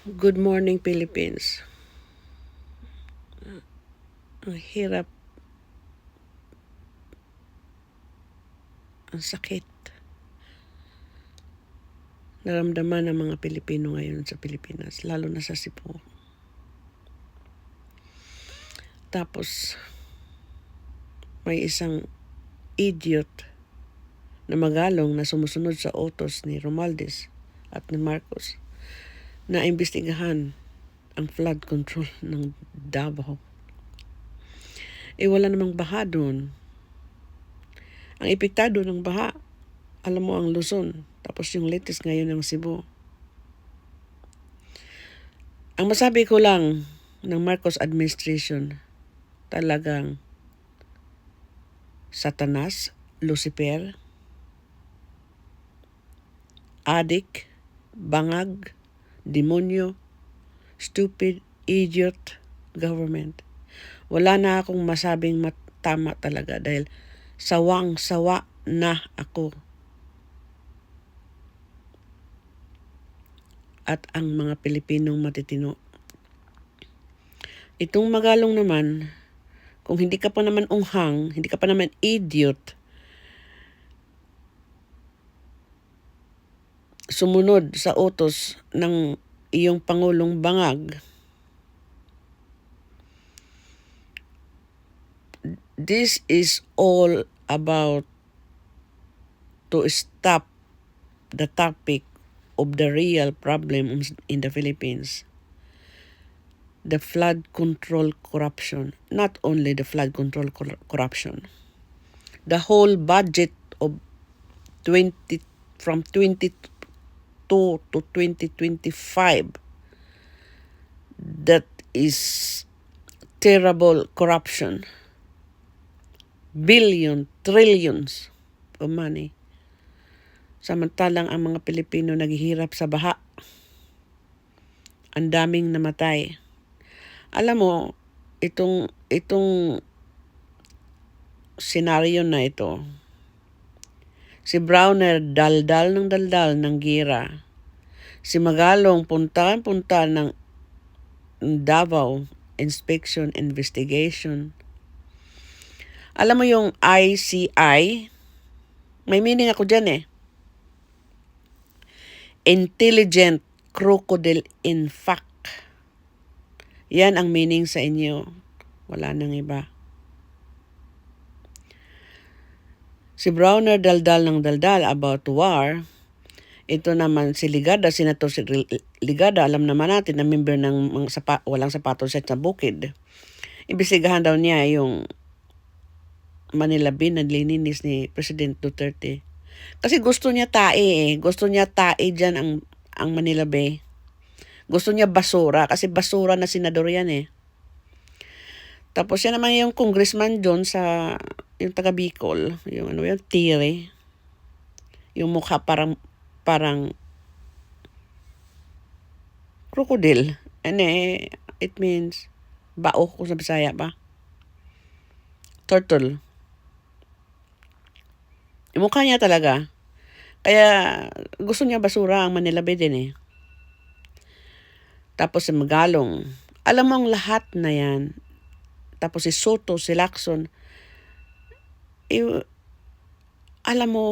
Good morning, Philippines. Ang hirap, ang sakit. Naramdaman ng mga Pilipino ngayon sa Pilipinas, lalo na sa Cebu. Tapos, may isang idiot na magalong na sumusunod sa utos ni Romualdez at ni Marcos na imbestigahan ang flood control ng Davao. Wala namang baha doon. Ang epektado ng baha, alam mo, ang Luzon. Tapos yung latest ngayon ng Cebu. Ang masabi ko lang ng Marcos administration, talagang Satanas, Lucifer, adik, bangag, demonyo, stupid, idiot government. Wala na akong masabing tama talaga dahil sawang-sawa na ako. At ang mga Pilipinong matitino. Itong magalong naman, kung hindi ka pa naman unghang, hindi ka pa naman idiot, sumunod sa utos ng iyong Pangulong Bangag, this is all about to stop the topic of the real problem in the Philippines. The flood control corruption. Not only the flood control corruption. The whole budget of from 22 to 2025, that is terrible corruption. Trillions of money. Samantalang ang mga Pilipino naghihirap sa baha. Ang daming namatay. Alam mo, itong senaryo na ito, si Browner daldal ng gira. Si Magalong punta ng Davao inspection investigation. Alam mo yung ICI, may meaning ako dyan eh. Intelligent crocodile in fact. Yan ang meaning sa inyo. Wala nang iba. Si Browner daldal about war. Ito naman si Ligada, Senator si Ligada, alam naman natin na member ng walang sapatos sa bukid. Imbestigahan daw niya yung Manila Bay na lininis ni President Duterte. Kasi gusto niya tae eh. Gusto niya tae dyan ang Manila Bay. Gusto niya basura kasi basura na senador yan eh. Tapos yan naman yung congressman doon sa yung taga Bicol, yung tire. Yung mukha parang crocodile. It means bao kung sa Bisaya ba? Turtle. Yung mukha niya talaga. Kaya gusto niya basura ang Manila Bay din eh. Tapos si Magalong. Alam mo ang lahat na yan. Tapos si Soto, si Lacson. Alam mo,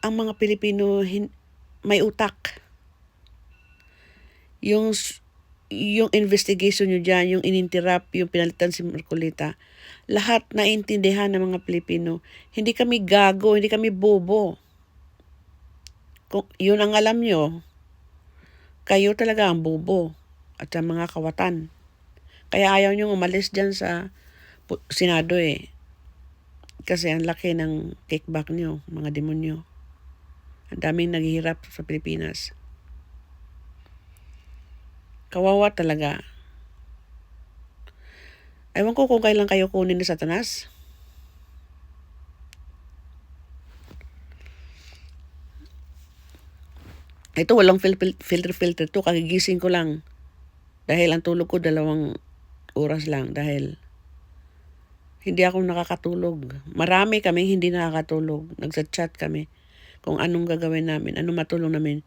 ang mga Pilipino may utak. Yung investigation nyo dyan, yung ininterrupt, yung pinalitan si Marcolita, lahat naintindihan ng mga Pilipino. Hindi kami gago, hindi kami bobo. Kung yun ang alam nyo, kayo talaga ang bobo at sa mga kawatan. Kaya ayaw nyo umalis dyan sa Senado eh. Kasi ang laki ng kickback nyo, mga demonyo. Ang daming naghihirap sa Pilipinas. Kawawa talaga. Ewan ko kung kailan kayo kunin ni Satanas. Ito walang filter to. Kagigising ko lang. Dahil ang tulog ko 2 oras lang. Dahil hindi ako nakakatulog. Marami kami hindi nakakatulog. Nagsa-chat kami kung anong gagawin namin. Anong matulong namin.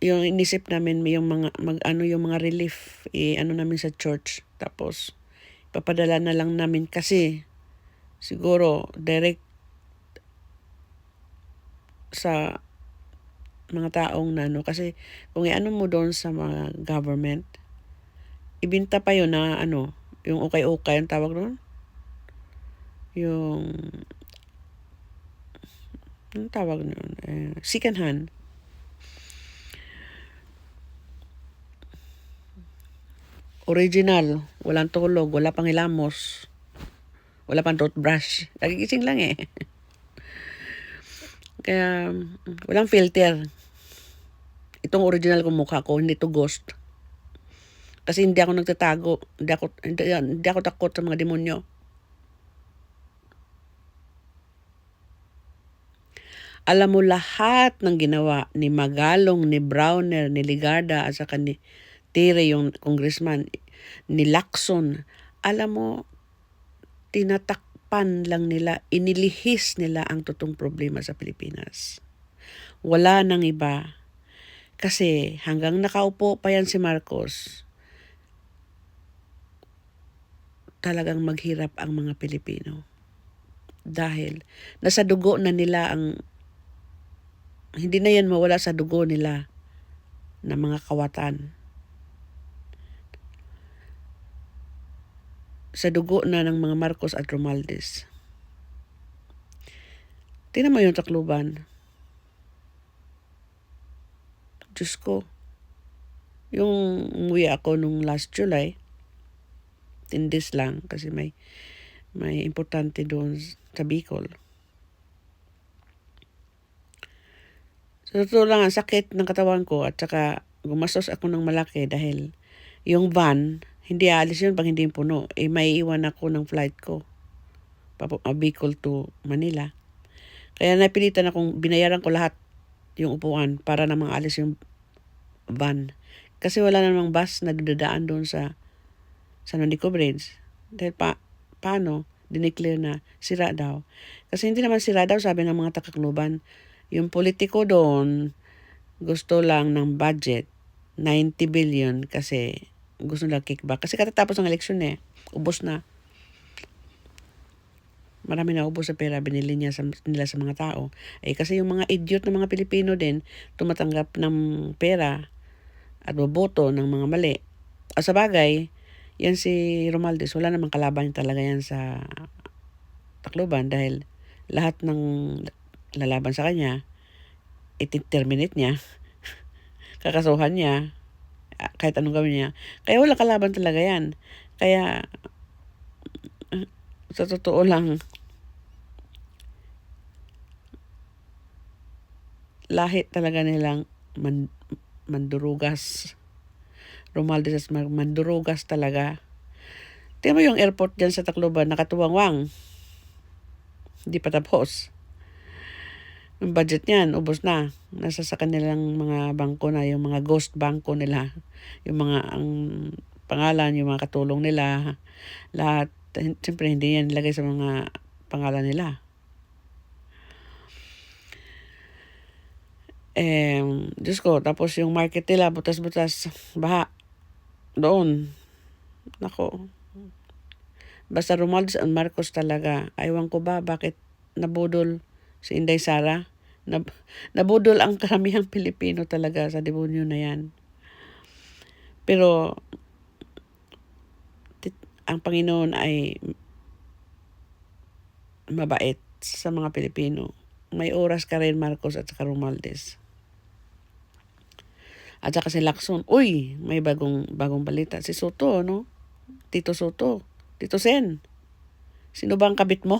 yung inisip namin yung mga yung mga relief ano namin sa church, tapos papadala na lang namin kasi siguro direct sa mga taong kasi kung ano mo doon sa mga government, ibinta pa yun na yung ukay-ukay ang tawag doon, yung anong tawag noon, second hand. Original, walang tulog, wala pang hilamos, wala pang toothbrush. Nagigising lang eh. Kaya, walang filter. Itong original kong mukha ko, hindi to ghost. Kasi hindi ako nagtatago. Hindi ako takot sa mga demonyo. Alam mo lahat ng ginawa ni Magalong, ni Browner, ni Ligarda, at saka ni Tire, yung congressman, ni Lacson. Alam mo, tinatakpan lang nila, inilihis nila ang totoong problema sa Pilipinas. Wala nang iba. Kasi hanggang nakaupo pa yan si Marcos, talagang maghirap ang mga Pilipino. Dahil nasa dugo na nila hindi na yan mawala sa dugo nila na mga kawatan. Sa dugo na ng mga Marcos at Romualdez. Tingnan mo yung Tacloban. Diyos ko. Yung umuwi ako nung last July, 10 days lang kasi may importante doon sa Bicol. Sa totoo lang, ang sakit ng katawan ko at saka gumastos ako ng malaki dahil yung van, hindi aalis yun pag hindi puno. May iwan ako ng flight ko. Bicol to Manila. Kaya napilitan akong binayaran ko lahat yung upuan para namang alis yung van. Kasi wala namang bus na dadaan doon sa San Juanico Bridge. Dahil paano? Dineclare na sira daw. Kasi hindi naman sira daw, sabi ng mga taga-Tacloban. Yung politiko doon, gusto lang ng budget, 90 billion kasi gusto nila kickback. Kasi katatapos ng eleksyon ubos na. Marami na ubos sa pera, binili nila sa mga tao. Kasi yung mga idiot na mga Pilipino din, tumatanggap ng pera at boboto ng mga mali. Sa bagay, yan si Romualdez, wala namang kalaban talaga yan sa Tacloban dahil lahat ng lalaban sa kanya, iti-terminate niya, kakasuhan niya, kahit anong gawin niya. Kaya wala kalaban talaga yan. Kaya, sa totoo lang, lahi talaga nilang mandurugas. Romualdez mandurugas talaga. Tingnan mo yung airport dyan sa Tacloban, nakatuwangwang. Hindi pa tapos. Yung budget niyan, ubos na. Nasa sa kanilang mga bangko na, yung mga ghost bangko nila. Yung mga ang pangalan, yung mga katulong nila. Lahat, siyempre hindi yan nilagay sa mga pangalan nila. Diyos ko, tapos yung market nila, butas-butas, baha. Doon. Nako. Basta Romualdez and Marcos talaga. Aywan ko ba bakit nabudol si Inday Sara? Nabudol ang karamihang Pilipino talaga sa demonyo na yan. Pero ang Panginoon ay mabait sa mga Pilipino. May oras ka rin, Marcos at saka Romualdez. At saka si Lacson, uy, may bagong balita. Si Soto, no? Tito Soto. Tito Sen. Sino ba ang kabit mo?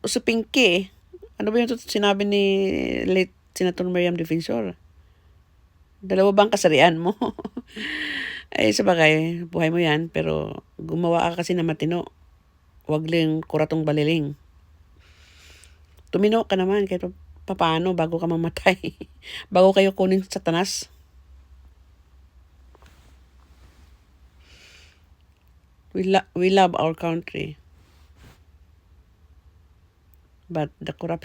Usupingki. Ano ba yung sinabi ni late Senator Miriam Defensor? Dalawa bang kasarian mo? Sa bagay, buhay mo yan, pero gumawa ka kasi na matino. Huwag lang kuratong baliling. Tumino ka naman kahit paano bago ka mamatay. Bago kayo kunin sa Satanas. We love our country. But the corruption